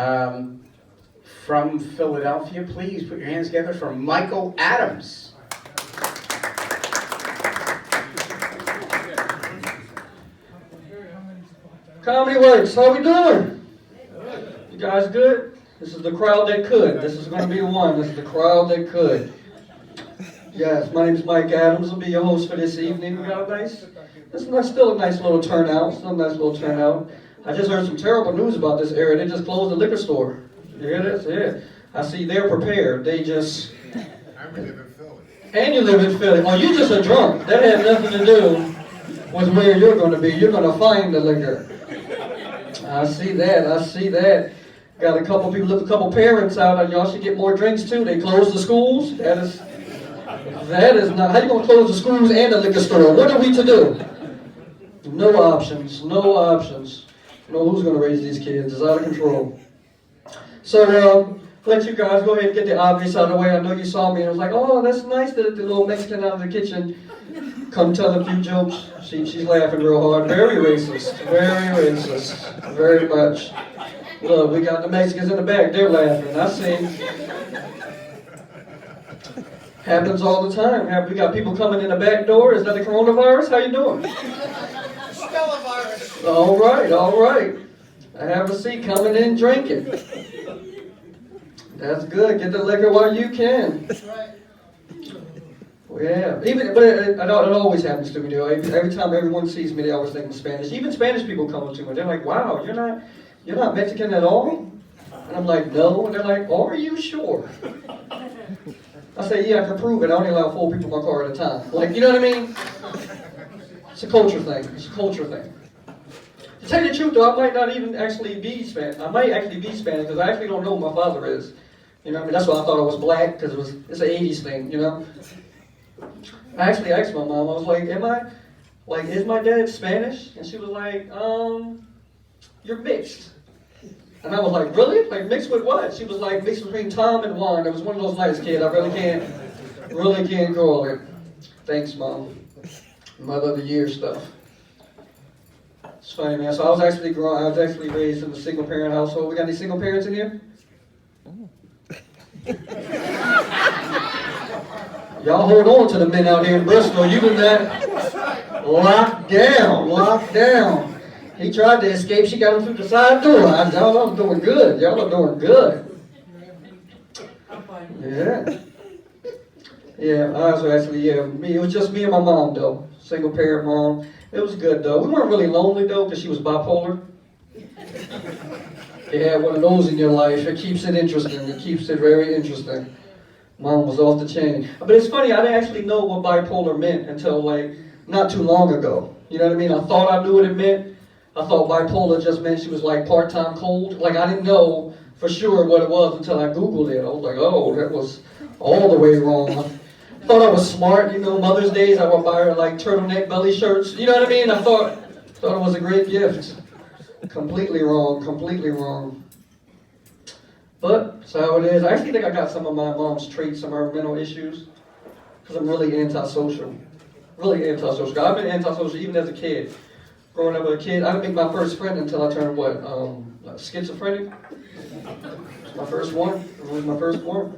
Um, from Philadelphia, please put your hands together for Michael Adams. Comedy Works, how we doing? You guys good? This is the crowd that could. This is going to be the one. This is the crowd that could. Yes, my name is Mike Adams. I'll be your host for this evening. We got this is still a nice little turnout. Still a nice little turnout. I just heard some terrible news about this area. They just closed the liquor store. You hear this? Yeah. I see they're prepared. They just... And we live in Philly. And you live in Philly. Oh, you just a drunk. That has nothing to do with where you're going to be. You're going to find the liquor. I see that. I see that. Got a couple people, a couple parents out, and y'all should get more drinks too. They closed the schools. That is not. How you gonna close the schools and the liquor store? What are we to do? No options. No options. No, who's gonna raise these kids? It's out of control. So let you guys go ahead and get the obvious out of the way. I know you saw me and it was like, oh, that's nice that the little Mexican out of the kitchen come tell a few jokes. She's laughing real hard. Very racist. Very racist. Very much. Look, we got the Mexicans in the back. They're laughing. I see. Happens all the time. We got people coming in the back door. Is that the coronavirus? How you doing? Virus. All right, all right. I have a seat. Coming in, drinking. That's good. Get the liquor while you can. Well, yeah. But it always happens to me, though. Every time everyone sees me, they always think I'm Spanish. Even Spanish people come up to me. They're like, "Wow, you're not Mexican at all?" And I'm like, "No." And they're like, "Are you sure?" I say, "Yeah, I can prove it. I only allow 4 people in my car at a time." Like, you know what I mean? It's a culture thing. It's a culture thing. To tell you the truth, though, I might not even actually be Spanish. I might actually be Spanish because I actually don't know who my father is. You know what I mean? That's why I thought I was black, because it's an 80s thing, you know? I actually asked my mom, I was like, is my dad Spanish? And she was like, you're mixed. And I was like, really? Like, mixed with what? She was like, mixed between Tom and Juan. It was one of those nights, kid. I really can't call it. Thanks, Mom. Mother of the year stuff. It's funny, man. So I was actually raised in a single parent household. We got any single parents in here? Y'all hold on to the men out here in Bristol. You've been that locked down. He tried to escape. She got him through the side door. Y'all are doing good. Y'all are doing good. Yeah. Yeah, I was actually, it was just me and my mom, though. Single parent mom. It was good, though. We weren't really lonely, though, because she was bipolar. You have one of those in your life. It keeps it interesting. It keeps it very interesting. Mom was off the chain. But it's funny, I didn't actually know what bipolar meant until, not too long ago. You know what I mean? I thought I knew what it meant. I thought bipolar just meant she was, part-time cold. I didn't know for sure what it was until I Googled it. I was like, oh, that was all the way wrong. I thought I was smart. Mother's Days, I would buy her, turtleneck belly shirts. You know what I mean? I thought it was a great gift. Completely wrong. But that's how it is. I actually think I got some of my mom's traits, some of her mental issues, because I'm really antisocial. Really antisocial. I've been antisocial even as a kid. Growing up as a kid, I didn't make my first friend until I turned, schizophrenic? It's my first one. It was my first one.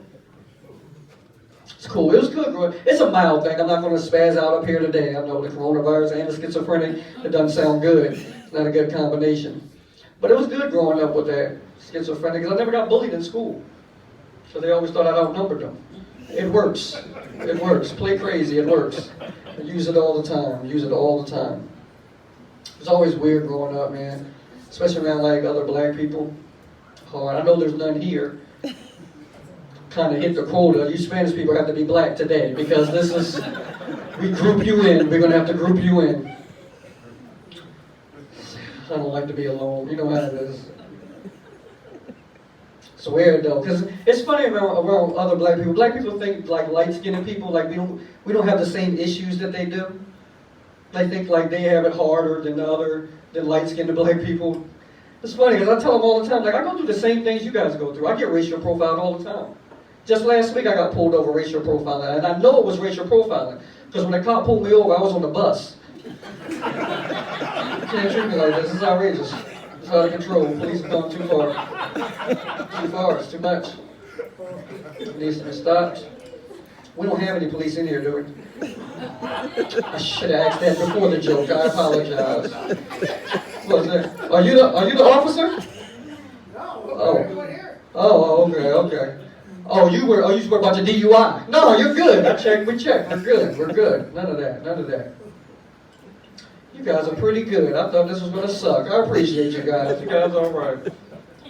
It's cool. It was good growing. It's a mild thing. I'm not going to spaz out up here today. I know the coronavirus and the schizophrenic, it doesn't sound good. It's not a good combination. But it was good growing up with that schizophrenic, because I never got bullied in school. So they always thought I outnumbered them. It works. It works. Play crazy. It works. I use it all the time. It's always weird growing up, man. Especially around other black people. Hard. I know there's none here. Kind of hit the quota. You Spanish people have to be black today, because we group you in. We're going to have to group you in. I don't like to be alone. You know how it is. It's weird though, because it's funny around other black people. Black people think light-skinned people, we don't have the same issues that they do. They think they have it harder than light-skinned black people. It's funny because I tell them all the time, I go through the same things you guys go through. I get racial profiled all the time. Just last week I got pulled over racial profiling, and I know it was racial profiling because when the cop pulled me over, I was on the bus. You can't treat me like this. This is outrageous. out of control. Police have gone too far. Too far, it's too much. It needs to be stopped. We don't have any police in here, do we? I should have asked that before the joke. I apologize. What is that? Are you the officer? No. Oh, okay. Oh, you were about your DUI. No, you're good. We checked. We're good. None of that. You guys are pretty good. I thought this was gonna suck. I appreciate you guys. You guys are all right.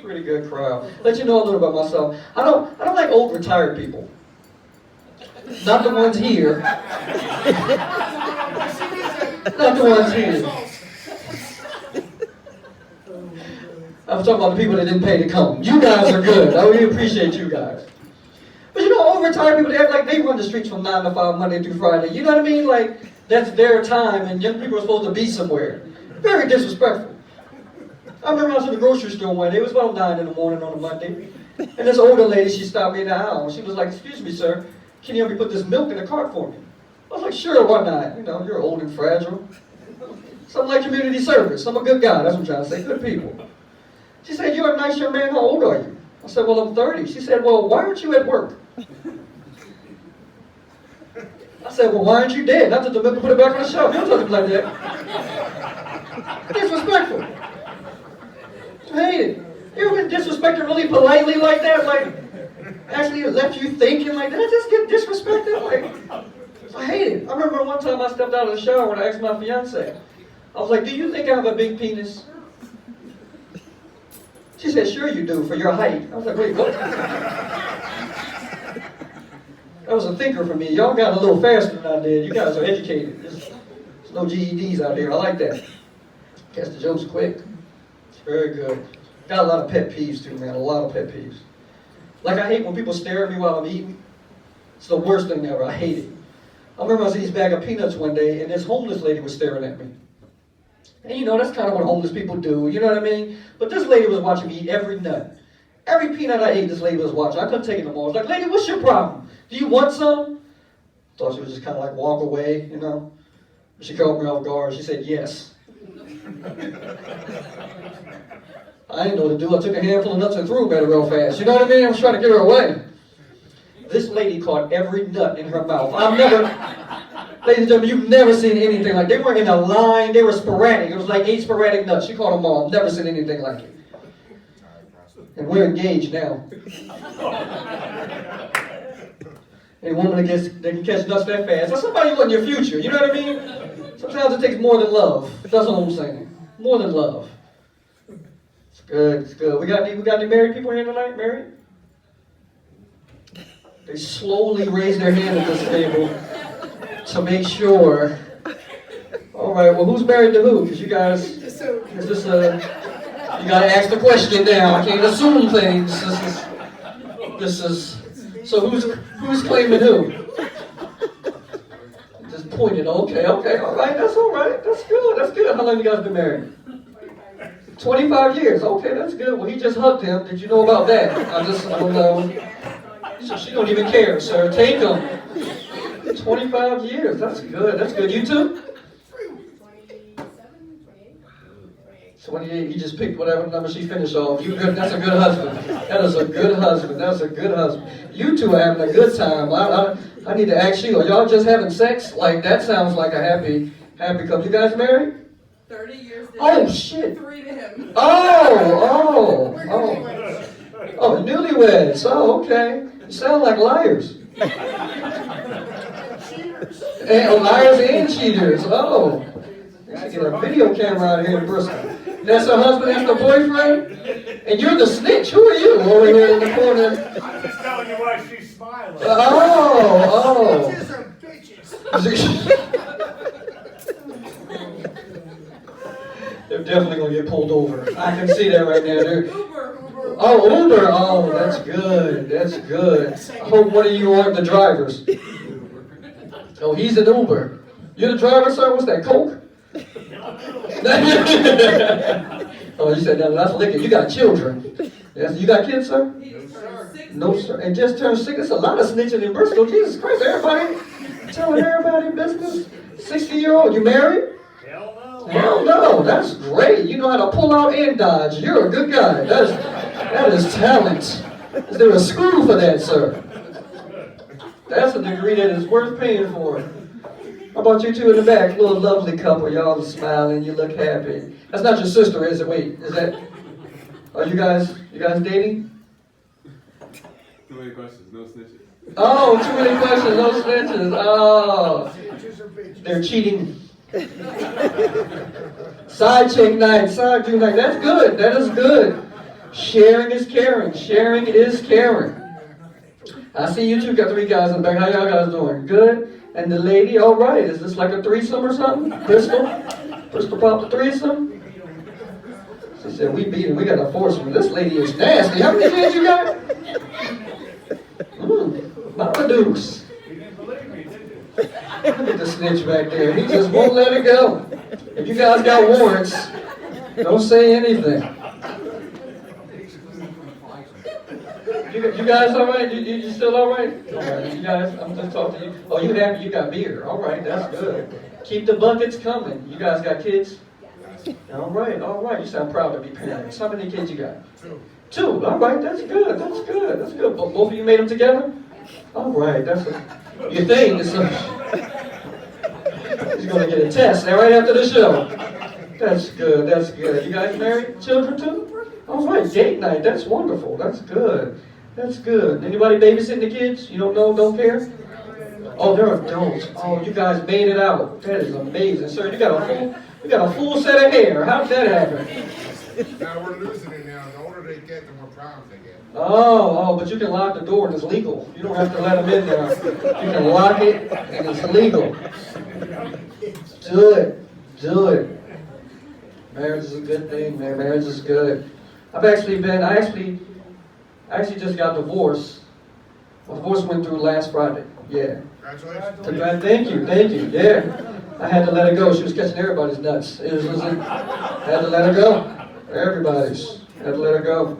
Pretty good crowd. Let you know a little about myself. I don't like old retired people. Not the ones here. Not the ones here. I'm talking about the people that didn't pay to come. You guys are good. I really appreciate you guys. But you know, old retired people, they act like they run the streets from 9 to 5, Monday through Friday. You know what I mean? Like, that's their time, and young people are supposed to be somewhere. Very disrespectful. I remember I was in the grocery store one day. It was about 9 in the morning on a Monday. And this older lady, she stopped me in the aisle. She was like, "Excuse me, sir, can you help me put this milk in the cart for me?" I was like, "Sure, why not? You know, you're old and fragile." Something like community service. I'm a good guy. That's what I'm trying to say. Good people. She said, "You're a nice young man. How old are you?" I said, "Well, I'm 30. She said, "Well, why aren't you at work?" I said, "Well, why aren't you dead? Not that the milk put it back on the shelf." You don't talk to me like that. Disrespectful. I hate it. You ever been disrespected really politely like that? Like, actually left you thinking like that? Just get disrespected? Like, I hate it. I remember one time I stepped out of the shower and I asked my fiance. I was like, "Do you think I have a big penis?" She said, "Sure you do, for your height." I was like, "Wait, what?" That was a thinker for me. Y'all got a little faster than I did. You guys are educated. There's no GEDs out here. I like that. Guess the joke's quick. It's very good. Got a lot of pet peeves too, man. A lot of pet peeves. Like, I hate when people stare at me while I'm eating. It's the worst thing ever. I hate it. I remember I was eating this bag of peanuts one day, and this homeless lady was staring at me. And you know, that's kind of what homeless people do. You know what I mean? But this lady was watching me eat every nut. Every peanut I ate, this lady was watching. I couldn't take it no more. I was like, "Lady, what's your problem? Do you want some?" Thought she would just kind of like walk away, you know. But she caught me off guard. She said, "Yes." I didn't know what to do. I took a handful of nuts and threw them at her real fast. You know what I mean? I was trying to get her away. This lady caught every nut in her mouth. Ladies and gentlemen, you've never seen anything like. They weren't in a line. They were sporadic. It was like 8 sporadic nuts. She caught them all. Never seen anything like it. And we're engaged now. Any woman that can catch nuts that fast, that's somebody you want in your future. You know what I mean? Sometimes it takes more than love. That's what I'm saying. More than love. It's good. It's good. We got any married people here tonight? Married? They slowly raise their hand at this table to make sure. All right. Well, who's married to who? Because you guys, is this a? You gotta ask the question now. I can't assume things. This is. So who's claiming who? Just pointed. Okay. All right. That's all right. That's good. How long you guys been married? 25 years. Okay, that's good. Well, he just hugged him. Did you know about that? I don't know. So she don't even care, sir. Take him. 25 years. That's good. You too? 28. He just picked whatever number she finished off. You good? That's a good husband. That is a good husband. That's a good husband. You two are having a good time. I need to ask you, are y'all just having sex? Like, that sounds like a happy couple. You guys married? 30 years. Oh, shit. 3 to him. Oh, newlyweds. Oh, okay. You sound like liars. Liars and cheaters. Oh. You should get a video camera out here in Bristol. That's her husband, that's the boyfriend? And you're the snitch. Who are you over here in the corner? I'm just telling you why she's smiling. Oh. Bitches are bitches. They're definitely going to get pulled over. I can see that right now. Uber. Oh, Uber. Oh, that's good. That's good. I hope one of you aren't the drivers. Oh, he's an Uber. You're the driver, sir? What's that, Coke? Oh, you said that's liquor. You got children. Yes, you got kids, sir? No, sir. And just turned 6. It's a lot of snitching in Bristol. Jesus Christ, everybody telling everybody business. 60-year-old. You married? Hell Hell no, that's great. You know how to pull out and dodge. You're a good guy. That is talent. Is there a school for that, sir? That's a degree that is worth paying for. How about you two in the back? Little lovely couple. Y'all are smiling. You look happy. That's not your sister, is it? Wait, is that? Are you guys dating? Too many questions, no snitches. Oh, too many questions, no snitches. Oh, they're cheating. Side chick night, side chick night. That's good. That is good. Sharing is caring. Sharing is caring. I see you two got 3 guys in the back. How y'all guys doing? Good. And the lady, all right. Is this like a threesome or something? Crystal popped a threesome. She said, we beat him. We got a foursome. This lady is nasty. How many kids you got? Mama Dukes. You didn't believe me, did you? Look at the snitch back there. He just won't let it go. If you guys got warrants, don't say anything. You guys all right? You still all right? All right. You guys, I'm just talking to you. Oh, you happy? You got beer. All right, that's good. Keep the buckets coming. You guys got kids? All right, all right. You sound proud to be parents. How many kids you got? 2. All right, that's good. That's good. That's good. Both of you made them together? All right, that's your thing. He's going to get a test now right after the show. That's good. That's good. You guys married? Children too? All right, date night. That's wonderful. That's good. That's good. Anybody babysitting the kids? You don't know? Don't care? Oh, they're adults. Oh, you guys made it out. That is amazing, sir. You got a full set of hair. How did that happen? Now we're losing it now. The older they get, the more problems they get. Oh, but you can lock the door and it's legal. You don't have to let them in there. You can lock it and it's legal. Do it. Do it. Marriage is a good thing, man. Marriage is good. I actually just got divorced. My divorce went through last Friday. Yeah. Congratulations. Thank you. Yeah. I had to let her go. She was catching everybody's nuts. Had to let her go. Everybody's. Had to let her go.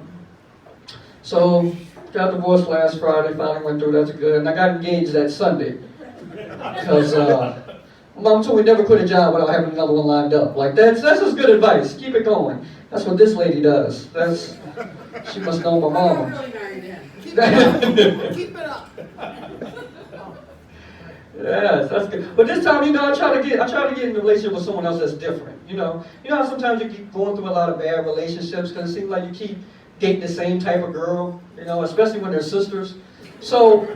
So, got divorced last Friday. Finally went through. That's good. And I got engaged that Sunday. Because Mom told me never quit a job without having another one lined up. Like that's just good advice. Keep it going. That's what this lady does. She must know my mama. Keep it up. Yes, that's good. But this time, I try to get in a relationship with someone else that's different. You know how sometimes you keep going through a lot of bad relationships because it seems like you keep dating the same type of girl. Especially when they're sisters. So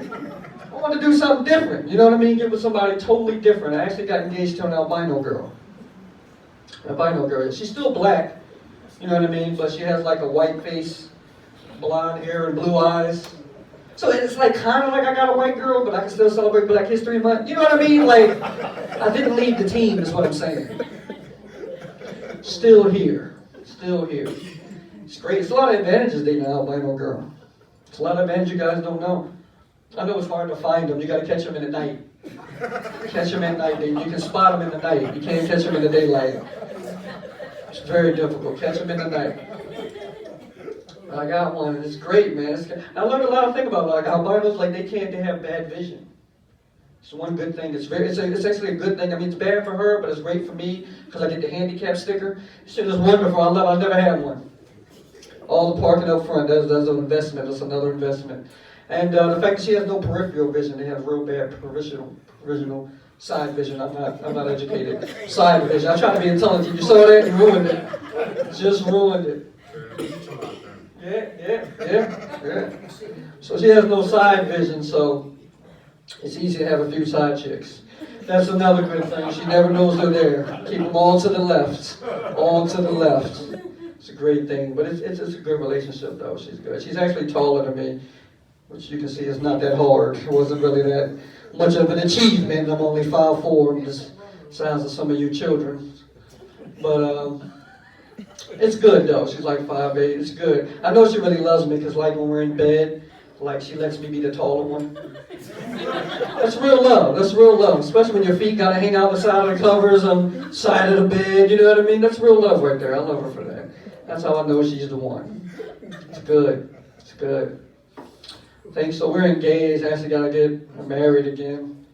I want to do something different. You know what I mean? Get with somebody totally different. I actually got engaged to an albino girl. Albino girl. She's still black. You know what I mean? But she has like a white face, blonde hair, and blue eyes. So it's like kind of like I got a white girl, but I can still celebrate Black History Month. You know what I mean? Like, I didn't leave the team is what I'm saying. Still here. Still here. It's great. It's a lot of advantages dating an albino girl. It's a lot of advantages you guys don't know. I know it's hard to find them. You got to catch them in the night. Catch them at night. You can spot them in the night. You can't catch them in the daylight. It's very difficult. Catch them in the night. I got one, and it's great, man. I learned a lot of things about albinos. They have bad vision. It's one good thing. It's actually a good thing. I mean, it's bad for her, but it's great for me because I get the handicap sticker. Shit is wonderful. I never had one. All the parking up front, that's an investment. That's another investment. And the fact that she has no peripheral vision, they have real bad provisional side vision. I'm not educated. Side vision. I tried to be intelligent. You saw that? You ruined it. Just ruined it. Yeah. So she has no side vision, so it's easy to have a few side chicks. That's another good thing. She never knows they're there. Keep them all to the left. All to the left. It's a great thing, but it's a good relationship, though. She's good. She's actually taller than me, which you can see is not that hard. It wasn't really that much of an achievement. I'm only 5'4", and the size of some of you children. But it's good, though. She's like 5'8". It's good. I know she really loves me because, when we're in bed, she lets me be the taller one. That's real love. That's real love. Especially when your feet gotta hang out the side of the covers on side of the bed. You know what I mean? That's real love right there. I love her for that. That's how I know she's the one. It's good. It's good. Thanks. So we're engaged. I actually gotta get married again.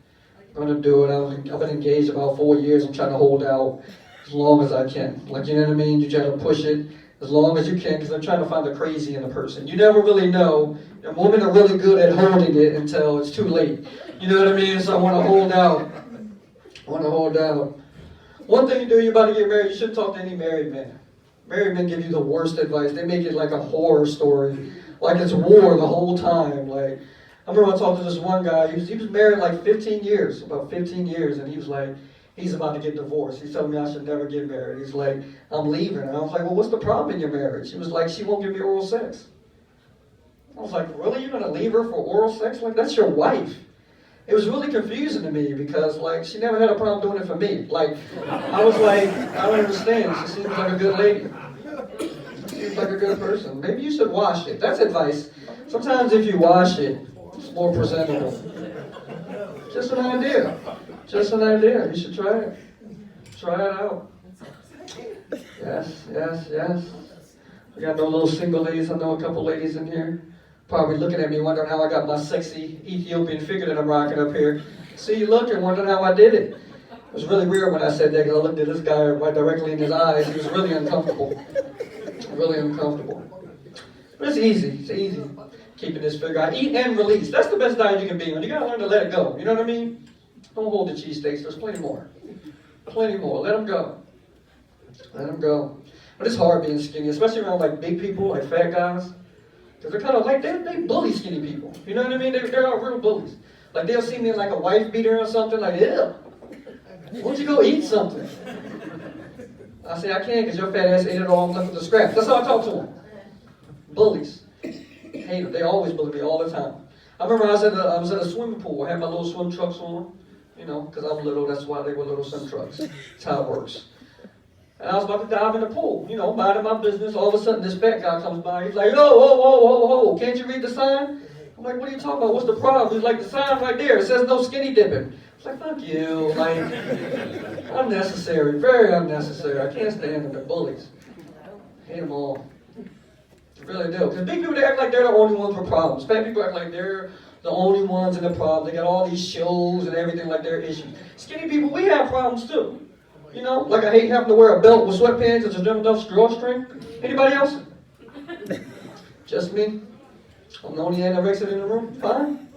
I'm gonna do it. I've been engaged about 4 years. I'm trying to hold out. as long as I can. Like, you know what I mean? You try to push it as long as you can, because I'm trying to find the crazy in a person. You never really know. And women are really good at holding it until it's too late. You know what I mean? So I want to hold out. One thing you do, you're about to get married, you shouldn't talk to any married man. Married men give you the worst advice. They make it like a horror story. Like it's war the whole time. Like, I remember I talked to this one guy, he was married like 15 years, about 15 years, and he was like, he's about to get divorced. He's telling me I should never get married. He's like, I'm leaving. And I was like, well, what's the problem in your marriage? He was like, she won't give me oral sex. I was like, really? You're going to leave her for oral sex? Like, that's your wife. It was really confusing to me because, like, she never had a problem doing it for me. Like, I was like, I don't understand. She seems like a good lady. She seems like a good person. Maybe you should wash it. That's advice. Sometimes if you wash it, it's more presentable. Just an idea. Just an idea. You should try it. Try it out. Yes. We got no little single ladies. I know a couple ladies in here. Probably looking at me wondering how I got my sexy Ethiopian figure that I'm rocking up here. See you looking, wondering how I did it. It was really weird when I said that because I looked at this guy right directly in his eyes. He was really uncomfortable. Really uncomfortable. But it's easy. It's easy keeping this figure. I eat and release. That's the best diet you can be on. You gotta learn to let it go. You know what I mean? Don't hold the cheesesteaks. There's plenty more. Plenty more. Let them go. Let them go. But it's hard being skinny, especially around like big people, like fat guys. Because they're kind of like, they bully skinny people. You know what I mean? They're all real bullies. Like they'll see me in like a wife beater or something, like, ew. Why don't you go eat something? I say, I can't because your fat ass ate it all and left with the scraps. That's how I talk to them. Bullies. Hate them. They always bully me all the time. I remember I was at a swimming pool. I had my little swim trunks on. You know, because I'm little, that's why they were little swim trunks. That's how it works. And I was about to dive in the pool, you know, minding my business. All of a sudden, this fat guy comes by. He's like, whoa, can't you read the sign? I'm like, what are you talking about? What's the problem? He's like, the sign right there. It says no skinny dipping. It's like, fuck you. Like, unnecessary, very unnecessary. I can't stand them. They're bullies. Hate them all. I really do. Because big people, they act like they're the only ones with problems. Fat people act like they're the only ones in the problem. They got all these shows and everything like they're issues. Skinny people, we have problems too. You know, like I hate having to wear a belt with sweatpants and just enough drawstring. Anybody else? Just me? I'm the only anorexic in the room? Fine.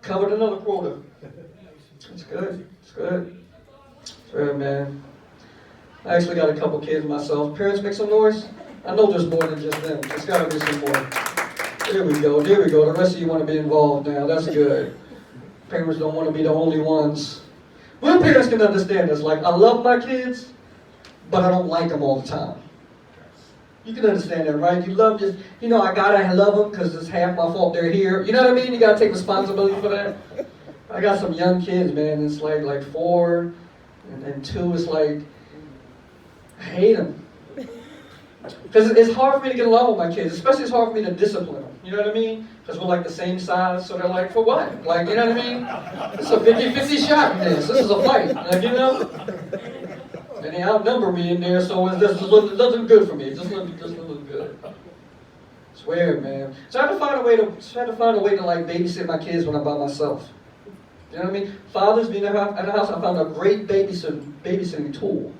Covered another quota. It's good. It's good, man. I actually got a couple kids myself. Parents, make some noise. I know there's more than just them. There's got to be some more. There we go. The rest of you want to be involved now. That's good. Parents don't want to be the only ones. Real parents can understand this. Like, I love my kids, but I don't like them all the time. You can understand that, right? You love just, you know, I gotta love them because it's half my fault they're here. You know what I mean? You gotta take responsibility for that. I got some young kids, man. It's like 4 and 2. It's like, I hate them. Because it's hard for me to get along with my kids, especially it's hard for me to discipline them. You know what I mean? Because we're like the same size, so they're like, for what? Like, you know what I mean? It's a 50-50 shot in this. This is a fight. Like, you know? And they outnumber me in there, so it doesn't look good for me. It doesn't look good. It's weird, man. So I had to find a way to like babysit my kids when I'm by myself. You know what I mean? Fathers being at the house, I found a great babysitting tool.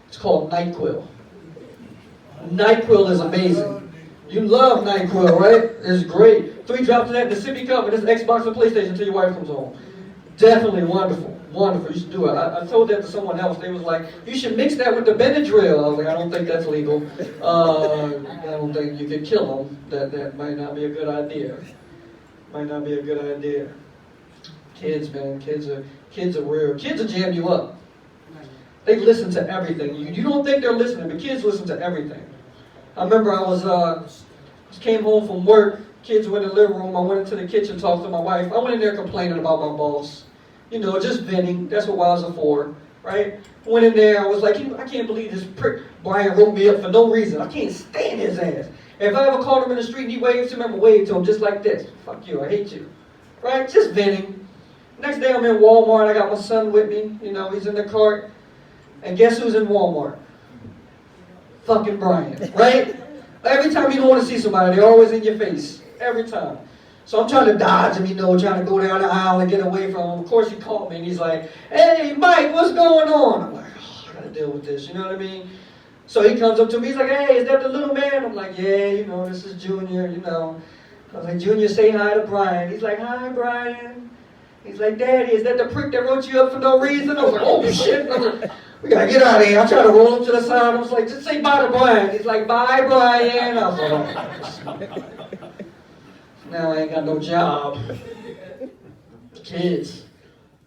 It's called NyQuil. NyQuil is amazing. You love NyQuil, right? It's great. 3 drops of that in the sippy cup and this Xbox or PlayStation until your wife comes home. Definitely wonderful. Wonderful. You should do it. I told that to someone else. They was like, you should mix that with the Benadryl. I was like, I don't think that's legal. I don't think you could kill them. That might not be a good idea. Might not be a good idea. Kids, man. Kids are real. Kids will jam you up. They listen to everything. You don't think they're listening, but kids listen to everything. I remember I came home from work. Kids were in the living room. I went into the kitchen, talked to my wife. I went in there complaining about my boss. You know, just venting. That's what wives are for, right? Went in there. I was like, I can't believe this prick Brian wrote me up for no reason. I can't stand his ass. If I ever caught him in the street and he waves to me, I'm going to wave to him just like this. Fuck you. I hate you. Right? Just venting. Next day I'm in Walmart. I got my son with me. You know, he's in the cart. And guess who's in Walmart? Fucking Brian, right? Every time you don't want to see somebody, they're always in your face. Every time. So I'm trying to dodge him, you know, trying to go down the aisle and get away from him. Of course he called me and he's like, hey, Mike, what's going on? I'm like, oh, gotta deal with this, you know what I mean? So he comes up to me, he's like, hey, is that the little man? I'm like, yeah, you know, this is Junior, you know. I was like, Junior, say hi to Brian. He's like, hi, Brian. He's like, Daddy, is that the prick that wrote you up for no reason? I was like, oh, shit. I was like, we gotta get out of here. I tried to roll him to the side. I was like, just say bye to Brian. He's like, bye, Brian. I was like, oh. Now I ain't got no job. Kids.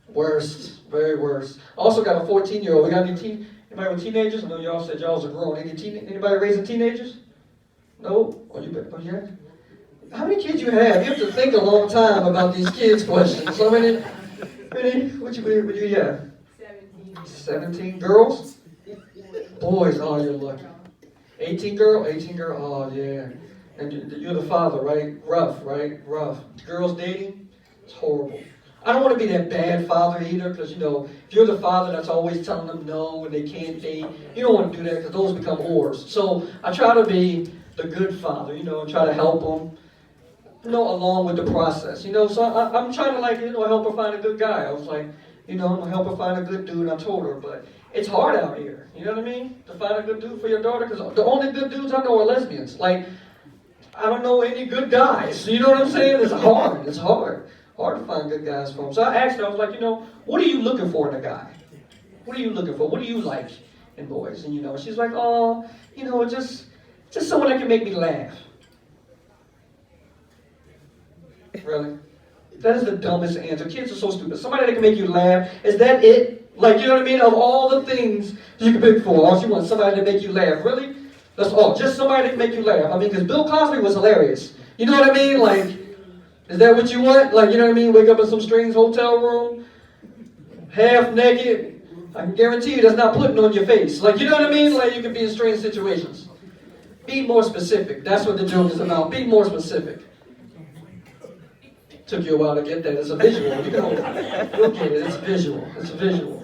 Worst. Very worst. Also got a 14-year-old. We got anybody with teenagers? I know y'all said y'all was grown. Anybody raising teenagers? No? Oh, yeah? How many kids you have? You have to think a long time about these kids' questions. So many, what you have? 17 girls? Boys, oh, you're lucky. 18 girl, oh, yeah. And you're the father, right? Rough, right? Rough. Girls dating? It's horrible. I don't want to be that bad father either, because, you know, if you're the father that's always telling them no when they can't date, you don't want to do that because those become whores. So I try to be the good father, you know, and try to help them, you know, along with the process, you know. So I'm trying to, like, you know, help her find a good guy. I was like, you know, I'm going to help her find a good dude. I told her, but it's hard out here, you know what I mean? To find a good dude for your daughter, because the only good dudes I know are lesbians. Like, I don't know any good guys, you know what I'm saying? It's hard, hard to find good guys for them. So I asked her, I was like, you know, what are you looking for in a guy? What are you looking for? What do you like in boys? And, you know, she's like, oh, you know, just someone that can make me laugh. Really? That is the dumbest answer. Kids are so stupid. Somebody that can make you laugh, is that it? Like, you know what I mean? Of all the things you can pick for, all you want somebody to make you laugh. Really? That's all. Just somebody that can make you laugh. I mean, because Bill Cosby was hilarious. You know what I mean? Like, is that what you want? Like, you know what I mean? Wake up in some strange hotel room, half naked. I can guarantee you that's not putting on your face. Like, you know what I mean? Like, you can be in strange situations. Be more specific. That's what the joke is about. Be more specific. Took you a while to get that. It's a visual. You'll get it. It's visual. It's a visual.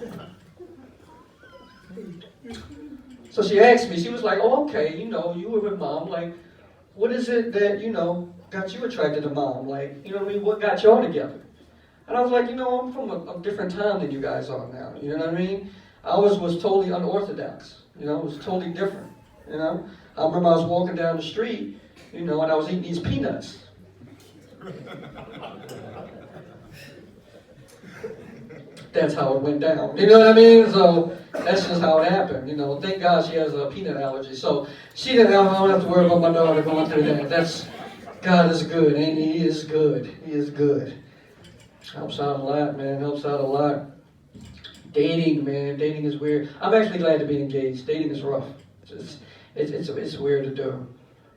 So she asked me, she was like, oh, okay, you know, you were with mom. Like, what is it that, you know, got you attracted to mom? Like, you know what I mean? What got y'all together? And I was like, you know, I'm from a different time than you guys are now. You know what I mean? I was totally unorthodox. You know, it was totally different. You know? I remember I was walking down the street, you know, and I was eating these peanuts. That's how it went down. You know what I mean? So that's just how it happened. You know, thank God she has a peanut allergy. So she didn't have, I don't have to worry about my daughter going through that. That's, God is good, and He is good. He is good. Helps out a lot, man. Helps out a lot. Dating, man. Dating is weird. I'm actually glad to be engaged. Dating is rough. It's weird to do.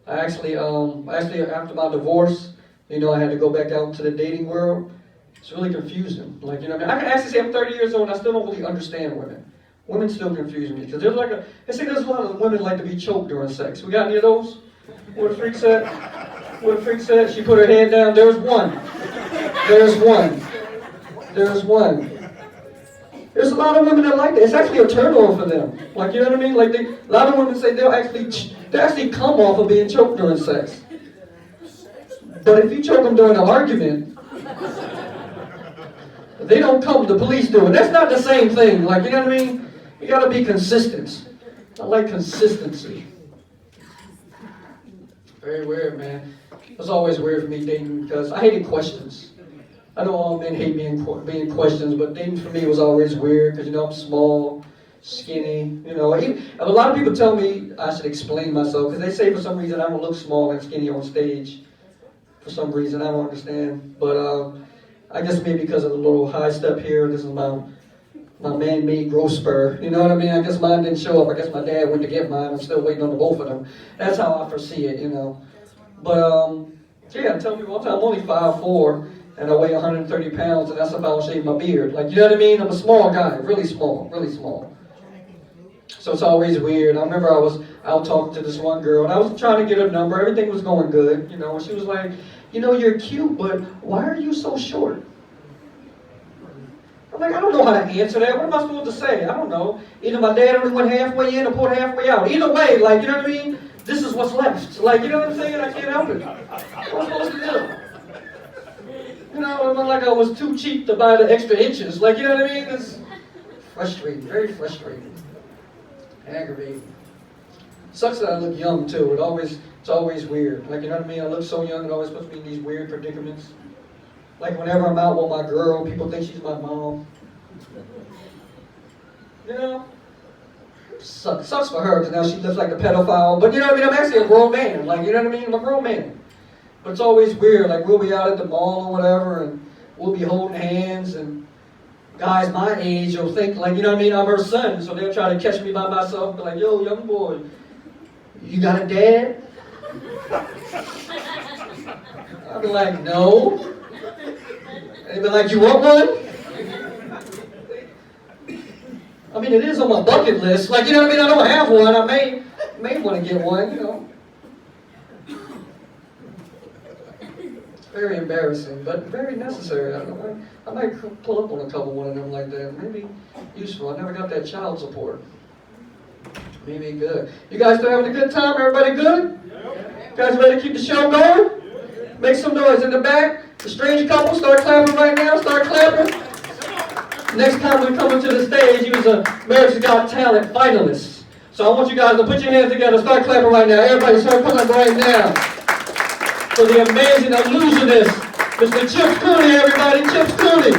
I actually after my divorce, you know, I had to go back out into the dating world. It's really confusing. Like, you know, I can actually say I'm 30 years old and I still don't really understand women. Women still confuse me because they say there's a lot of women like to be choked during sex. We got any of those? What a freak said? What a freak said? She put her hand down. There's one. There's one. There's one. There's a lot of women that like that. It's actually a turn on for them. Like, you know what I mean? Like, a lot of women say they actually come off of being choked during sex. But if you choke them during an argument, they don't come, the police do it. That's not the same thing. Like, you know what I mean? You gotta be consistent. I like consistency. Very weird, man. It was always weird for me dating because I hated questions. I know all men hate being questions, but dating for me was always weird because, you know, I'm small, skinny, you know. A lot of people tell me I should explain myself because they say for some reason I don't look small and skinny on stage. For some reason, I don't understand. But I guess maybe because of the little high step here, this is my man-made growth spur. You know what I mean? I guess mine didn't show up. I guess my dad went to get mine. I'm still waiting on the both of them. That's how I foresee it, you know. But, yeah, I tell people all the time, I'm only 5'4", and I weigh 130 pounds, and that's if I don't shave my beard. Like, you know what I mean? I'm a small guy, really small, really small. So it's always weird. I remember I was out talking to this one girl, and I was trying to get her number. Everything was going good, you know, and she was like, you know, you're cute, but why are you so short? I'm like, I don't know how to answer that. What am I supposed to say? I don't know. Either my dad only went halfway in or pulled halfway out. Either way, like, you know what I mean? This is what's left. Like, you know what I'm saying? I can't help it. What am I supposed to do? You know, it was like I was too cheap to buy the extra inches. Like, you know what I mean? It's frustrating, very frustrating. Aggravating. Sucks that I look young too. It's always weird. Like, you know what I mean? I look so young, it always puts me in these weird predicaments. Like whenever I'm out with my girl, people think she's my mom. You know? Sucks for her, because now she looks like a pedophile. But you know what I mean? I'm actually a grown man. Like, you know what I mean? I'm a grown man. But it's always weird. Like, we'll be out at the mall or whatever, and we'll be holding hands, and guys my age will think, like, you know what I mean? I'm her son, so they'll try to catch me by myself and be like, yo, young boy, you got a dad? I'll be like, no. They'd be like, you want one? I mean, it is on my bucket list. Like, you know what I mean? I don't have one. I may want to get one, you know. Very embarrassing, but very necessary. I might pull up on a couple one of them like that. Maybe useful. I never got that child support. Maybe good. You guys still having a good time? Everybody good? You guys ready to keep the show going? Make some noise in the back. The strange couple, start clapping right now. Start clapping. Next time we come into the stage, he was a America's Got Talent finalist. So I want you guys to put your hands together. Start clapping right now. Everybody start clapping right now. For the amazing illusionist, Mr. Chips Cooney, everybody. Chips Cooney.